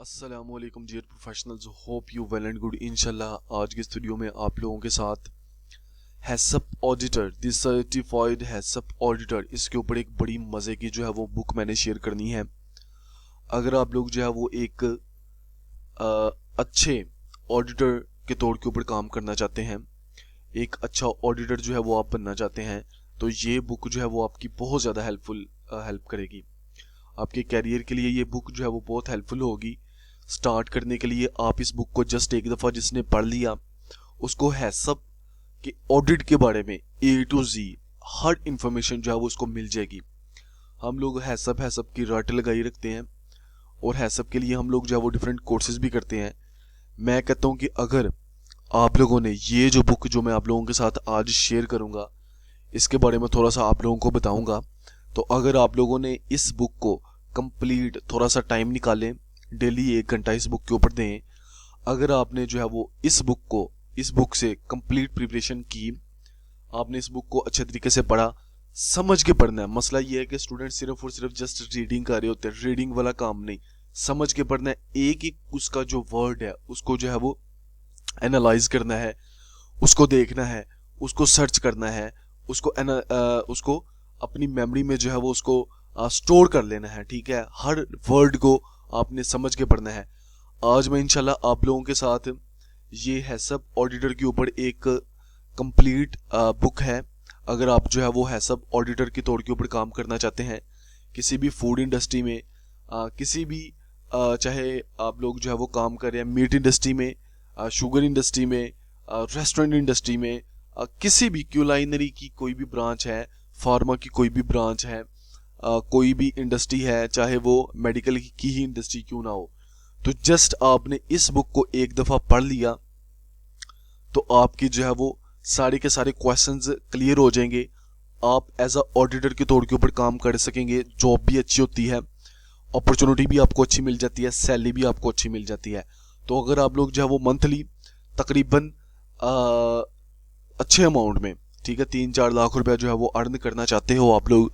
अस्सलामुअलैकुम dear professionals, hope you well and good. इंशाल्लाह आज के स्टूडियो में आप लोगों के साथ HACCP auditor, the certified HACCP auditor, इसके ऊपर एक बड़ी मज़े की जो है वो बुक मैंने शेयर करनी है। अगर आप लोग जो है वो एक अच्छे ऑडिटर के तौर के ऊपर काम करना चाहते हैं, एक अच्छा ऑडिटर जो है वो आप बनना चाहते हैं, तो ये बुक जो है वो आपकी बहुत ज़्यादा हेल्प करेगी। आपके कैरियर के लिए ये बुक जो है वो बहुत हेल्पफुल होगी। स्टार्ट करने के लिए आप इस बुक को जस्ट एक दफ़ा जिसने पढ़ लिया उसको हैसअप के ऑडिट के बारे में A to Z her information जो है वो उसको मिल जाएगी। हम लोग हैसअप की रट लगाई रखते हैं और हैसअप के लिए हम लोग जो है वो डिफरेंट कोर्सेज भी करते हैं। मैं कहता हूँ कि अगर आप लोगों ने ये जो बुक जो मैं आप लोगों के साथ आज शेयर करूँगा इसके बारे में थोड़ा सा आप लोगों को बताऊँगा, तो अगर आप लोगों ने इस बुक को कंप्लीट थोड़ा सा टाइम निकालें, डेली 1 घंटा इस बुक के ऊपर दें, अगर आपने जो है वो इस बुक से कंप्लीट प्रिपरेशन की, आपने इस बुक को अच्छे तरीके से पढ़ा, समझ के पढ़ना है। मसला ये है कि स्टूडेंट सिर्फ और सिर्फ जस्ट रीडिंग कर रहे होते हैं, रीडिंग वाला काम नहीं, समझ के पढ़ना है। एक एक उसका जो वर्ड है उसको जो है वो एनालाइज करना है, उसको देखना है, उसको सर्च करना है, उसको अपनी मेमोरी में जो है वो उसको स्टोर कर लेना है। ठीक है, हर वर्ड को आपने समझ के पढ़ना है। आज मैं इंशाल्लाह आप लोगों के साथ ये हैसअप ऑडिटर के ऊपर एक कंप्लीट बुक है। अगर आप जो है वो हैसअप ऑडिटर के तौर के ऊपर काम करना चाहते हैं किसी भी फूड इंडस्ट्री में, किसी भी चाहे आप लोग जो है वो काम कर रहे हैं मीट इंडस्ट्री में, शुगर इंडस्ट्री में, रेस्टोरेंट इंडस्ट्री में, किसी भी क्यूलाइनरी की कोई भी ब्रांच है, फार्मा की कोई भी ब्रांच है, कोई भी इंडस्ट्री है, चाहे वो मेडिकल की ही इंडस्ट्री क्यों ना हो, तो जस्ट आपने इस बुक को एक दफ़ा पढ़ लिया तो आपकी जो है वो सारे के सारे क्वेश्चंस क्लियर हो जाएंगे। आप एज अ ऑडिटर के तौर के ऊपर काम कर सकेंगे, जॉब भी अच्छी होती है, अपॉर्चुनिटी भी आपको अच्छी मिल जाती है, सैलरी भी आपको अच्छी मिल जाती है। तो अगर आप लोग जो है वो मंथली तकरीबन अच्छे अमाउंट में, ठीक है, 3-4 लाख रुपया जो है वो अर्न करना चाहते हो, आप लोग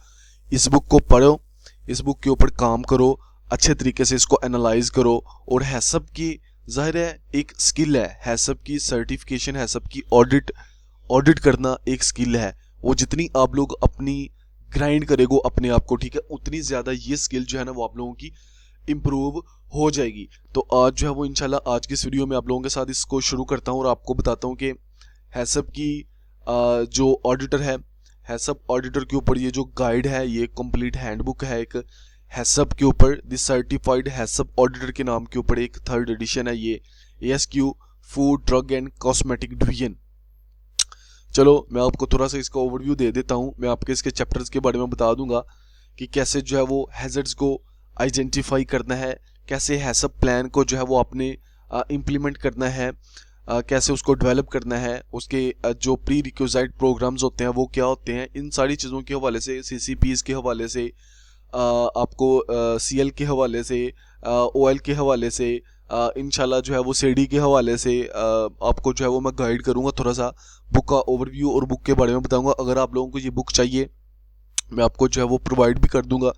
इस बुक को पढ़ो, इस बुक के ऊपर काम करो, अच्छे तरीके से इसको एनालाइज करो। और हैसअप की जाहिर है एक स्किल है, हैसअप की सर्टिफिकेशन, हैसअप की ऑडिट करना एक स्किल है। वो जितनी आप लोग अपनी ग्राइंड करेगो अपने आप को, ठीक है, उतनी ज़्यादा ये स्किल जो है ना वो आप लोगों की इम्प्रूव हो जाएगी। तो आज जो है वो इंशाल्लाह आज की इस वीडियो में आप लोगों के साथ इसको शुरू करता हूँ और आपको बताता हूँ कि हैसअप की जो ऑडिटर है, हैसअप ऑडिटर के ऊपर ये जो गाइड है, ये कंप्लीट हैंडबुक है एक हैसअप के ऊपर, द सर्टिफाइड हैसअप ऑडिटर के नाम के ऊपर एक 3rd एडिशन है ये, ASQ food drug and cosmetic division. चलो मैं आपको थोड़ा सा इसका ओवरव्यू दे देता हूँ। मैं आपके इसके चैप्टर्स के बारे में बता दूंगा कि कैसे जो है वो हैजर्ड्स को आइडेंटिफाई करना है, कैसे हैसअप प्लान को जो है वो आपने इम्प्लीमेंट करना है, कैसे उसको डेवलप करना है, उसके जो प्री रिक्विजिट प्रोग्राम्स होते हैं वो क्या होते हैं, इन सारी चीज़ों के हवाले से, CCPs के हवाले से, आपको CL के हवाले से, OL के हवाले से, इंशाल्लाह जो है वो CD के हवाले से आपको जो है वो मैं गाइड करूँगा, थोड़ा सा बुक का ओवरव्यू और बुक के बारे में बताऊँगा। अगर आप लोगों को ये बुक चाहिए मैं आपको जो है वो प्रोवाइड भी कर दूंगा।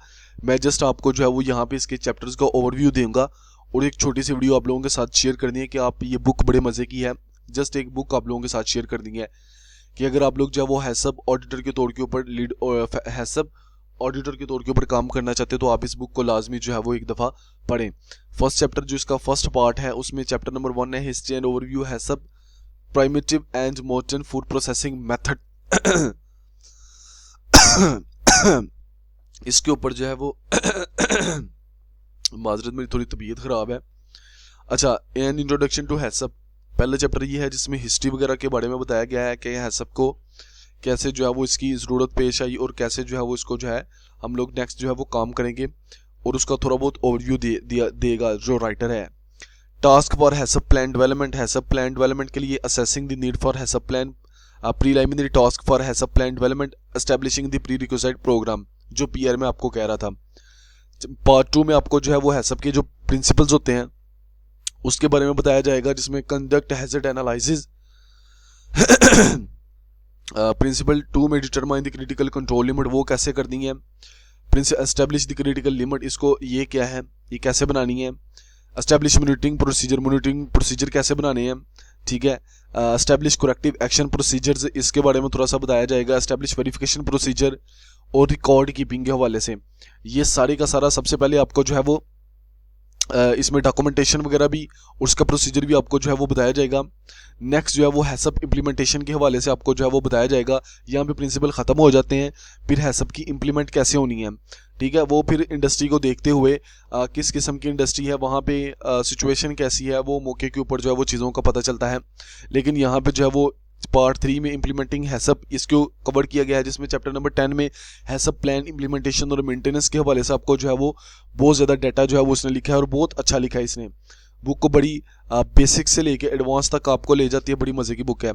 मैं जस्ट आपको जो है वो यहाँ पे इसके चैप्टर्स का ओवरव्यू दूंगा और एक छोटी सी वीडियो आप लोगों के साथ शेयर करनी है कि आप ये बुक बड़े मज़े की है। जस्ट एक बुक आप लोगों के साथ शेयर करनी है कि अगर आप लोग जो है वो हैसअप ऑडिटर के तौर के ऊपर हैसअप ऑडिटर के तौर के ऊपर काम करना चाहते हो तो आप इस बुक को लाजमी जो है वो एक दफ़ा पढ़ें। फर्स्ट चैप्टर जो इसका फर्स्ट पार्ट है उसमें चैप्टर नंबर 1 है history and overview HACCP primitive and modern food processing method. इसके ऊपर जो है वो माजरत मेरी थोड़ी तबीयत ख़राब है। अच्छा, एन इंट्रोडक्शन टू हैसअप, पहला चैप्टर ये है जिसमें हिस्ट्री वगैरह के बारे में बताया गया है कि हैसअप को कैसे जो है वो इसकी ज़रूरत पेश आई और कैसे जो है वो इसको जो है हम लोग नेक्स्ट जो है वो काम करेंगे, और उसका थोड़ा बहुत ओवरव्यू देगा जो राइटर है। Task for HACCP plan development, HACCP plan development के लिए assessing the need for HACCP plan, preliminary task for HACCP plan development, establishing the prerequisite programme, जो PR में आपको कह रहा था। पार्ट 2 में आपको जो है वो हैसअप के जो प्रिंसिपल्स होते हैं उसके बारे में बताया जाएगा, जिसमें कंडक्ट हैजर्ड एनालिसिस, प्रिंसिपल 2 में determine the critical control limit, वो कैसे करनी है, एस्टैब्लिश द क्रिटिकल लिमिट, इसको ये क्या है, ये कैसे बनानी है, एस्टैब्लिश मॉनिटरिंग प्रोसीजर कैसे बनाने हैं, ठीक है। एस्टैब्लिश करेक्टिव एक्शन प्रोसीजर्स, इसके बारे में थोड़ा सा बताया जाएगा। एस्टैब्लिश वेरिफिकेशन प्रोसीजर और रिकॉर्ड कीपिंग के हवाले से ये सारे का सारा सबसे पहले आपको जो है वो इसमें डॉक्यूमेंटेशन वगैरह भी, उसका प्रोसीजर भी आपको जो है वो बताया जाएगा। नेक्स्ट जो है वो हैसअप इम्प्लीमेंटेशन के हवाले से आपको जो है वो बताया जाएगा। यहाँ पे प्रिंसिपल ख़त्म हो जाते हैं, फिर हैसअप की इम्प्लीमेंट कैसे होनी है, ठीक है। वो फिर इंडस्ट्री को देखते हुए किस किस्म की इंडस्ट्री है, वहाँ पे सिचुएशन कैसी है, वो मौके के ऊपर जो है वो चीज़ों का पता चलता है। लेकिन यहाँ पे जो है वो पार्ट 3 में इम्प्लीमेंटिंग हैसअप इसको कवर किया गया है, जिसमें चैप्टर नंबर 10 में हैसअप प्लान इम्प्लीमेंटेशन और मेंटेनेंस के हवाले से आपको जो है वो बहुत ज़्यादा डाटा जो है वो उसने लिखा है और बहुत अच्छा लिखा है इसने। बुक को बड़ी बेसिक से लेके एडवांस तक आपको ले जाती है, बड़ी मज़े की बुक है।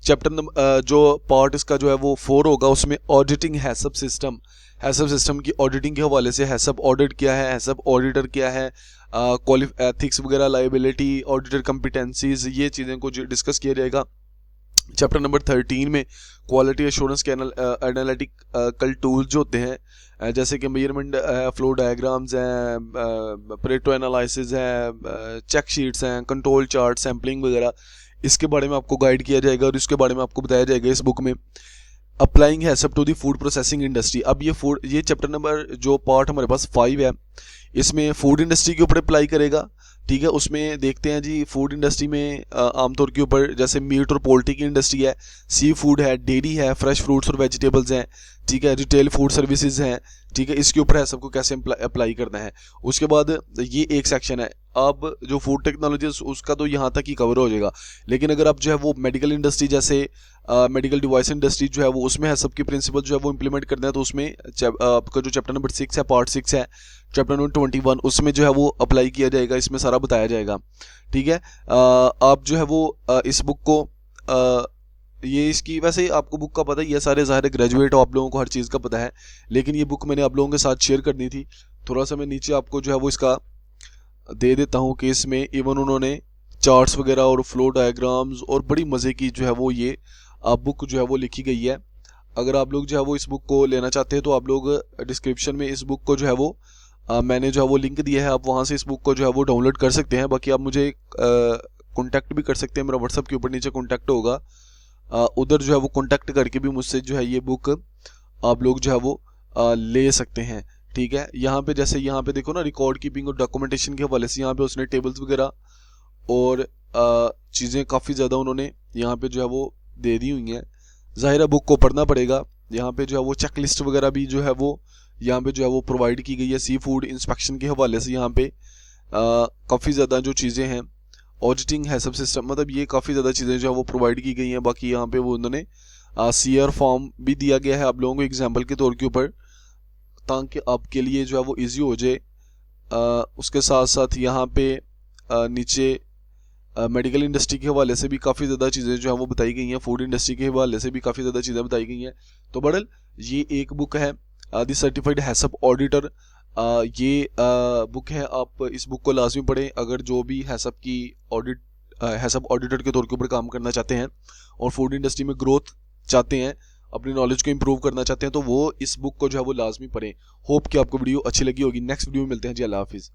चैप्टर नंबर जो पार्ट इसका जो है वो 4 होगा, उसमें ऑडिटिंग हैसअप सिस्टम की ऑडिटिंग के हवाले से हैसअप ऑडिट क्या है, हैसअप ऑडिटर क्या है, एथिक्स वगैरह, लाइबिलिटी, ऑडिटर कॉम्पिटेंसीज, ये चीज़ें को डिस्कस किया जाएगा। चैप्टर नंबर 13 में क्वालिटी एश्योरेंस के एनालिटिकल टूल्स जो होते हैं, जैसे कि मेजरमेंट है, फ्लो डायग्राम्स हैं, परेटो एनालिसिस है, चेक शीट्स हैं, कंट्रोल चार्ट, सैम्पलिंग वगैरह, इसके बारे में आपको गाइड किया जाएगा और इसके बारे में आपको बताया जाएगा इस बुक में। Applying HACCP to the food processing industry, अब ये चैप्टर नंबर जो पार्ट हमारे पास 5 है, इसमें फूड इंडस्ट्री के ऊपर अप्लाई करेगा, ठीक है। उसमें देखते हैं जी, फूड इंडस्ट्री में आमतौर के ऊपर जैसे मीट और पोल्ट्री की इंडस्ट्री है, सी फूड है, डेयरी है, फ्रेश फ्रूट्स और वेजिटेबल्स हैं, ठीक है, रिटेल फूड सर्विसेज हैं, ठीक है। इसके ऊपर है सबको कैसे अप्लाई करना है। उसके बाद ये एक सेक्शन है। अब जो फूड टेक्नोलॉजी उसका तो यहाँ तक ही कवर हो जाएगा, लेकिन अगर आप जो है वो मेडिकल इंडस्ट्री जैसे मेडिकल डिवाइस इंडस्ट्री जो है वो उसमें है सबकी प्रिंसिपल जो है वो इम्प्लीमेंट करना है, तो उसमें आपका जो चैप्टर नंबर 6 है, पार्ट 6 है, चैप्टर नंबर 21, उसमें जो है वो अप्लाई किया जाएगा, इसमें सारा बताया जाएगा, ठीक है। आप जो है वो इस बुक को ये इसकी वैसे आपको बुक का पता ही है, सारे ज़ाहिर ग्रेजुएट हो, आप लोगों को हर चीज़ का पता है, लेकिन ये बुक मैंने आप लोगों के साथ शेयर करनी थी। थोड़ा सा मैं नीचे आपको जो है वो इसका दे देता हूँ कि इसमें इवन उन्होंने चार्ट्स वगैरह और फ्लो डायग्राम्स और बड़ी मज़े की जो है वो ये बुक जो है वो लिखी गई है। अगर आप लोग जो है वो इस बुक को लेना चाहते हैं तो आप लोग डिस्क्रिप्शन में इस बुक को जो है वो मैंने जो है वो लिंक दिया है, आप वहाँ से इस बुक को जो है वो डाउनलोड कर सकते हैं। बाकी आप मुझे कॉन्टैक्ट भी कर सकते हैं, मेरा व्हाट्सअप के ऊपर नीचे कॉन्टैक्ट होगा, उधर जो है वो कॉन्टैक्ट करके भी मुझसे जो है ये बुक आप लोग जो है वो ले सकते हैं, ठीक है। यहाँ पे जैसे यहाँ पे देखो ना, रिकॉर्ड कीपिंग और डॉक्यूमेंटेशन के हवाले से यहाँ पे उसने टेबल्स वगैरह और चीज़ें काफ़ी ज़्यादा उन्होंने यहाँ पे जो है वो दे दी हुई हैं। ज़ाहिर है बुक को पढ़ना पड़ेगा। यहाँ पे जो है वो चेक लिस्ट वगैरह भी जो है वो यहाँ पे जो है वो प्रोवाइड की गई है। सी फूड इंस्पेक्शन के हवाले से यहाँ पे काफ़ी ज़्यादा जो चीज़ें हैं, ऑडिटिंग है सब सिस्टम, मतलब ये काफ़ी ज़्यादा चीज़ें जो है वो प्रोवाइड की गई हैं। बाकी यहाँ पे वो उन्होंने सीआर फॉर्म भी दिया गया है आप लोगों को एग्जाम्पल के तौर के ऊपर, ताकि आपके लिए जो है वो ईजी हो जाए। उसके साथ साथ यहाँ पे नीचे मेडिकल इंडस्ट्री के हवाले से भी काफ़ी ज़्यादा चीज़ें जो है वो बताई गई हैं, फूड इंडस्ट्री के हवाले से भी काफ़ी ज़्यादा चीज़ें बताई गई हैं। तो बड़ल ये एक बुक है द सर्टिफाइड हैसअप ऑडिटर, ये बुक है, आप इस बुक को लाजमी पढ़ें अगर जो भी हैसअप की हैसअप ऑडिटर के तौर के ऊपर काम करना चाहते हैं और फूड इंडस्ट्री में ग्रोथ चाहते हैं, अपनी नॉलेज को इंप्रूव करना चाहते हैं, तो वो इस बुक को जो है वो लाजमी पढ़ें। होप कि आपको वीडियो अच्छी लगी होगी। नेक्स्ट वीडियो में मिलते हैं जी, अल्लाह हाफिज़।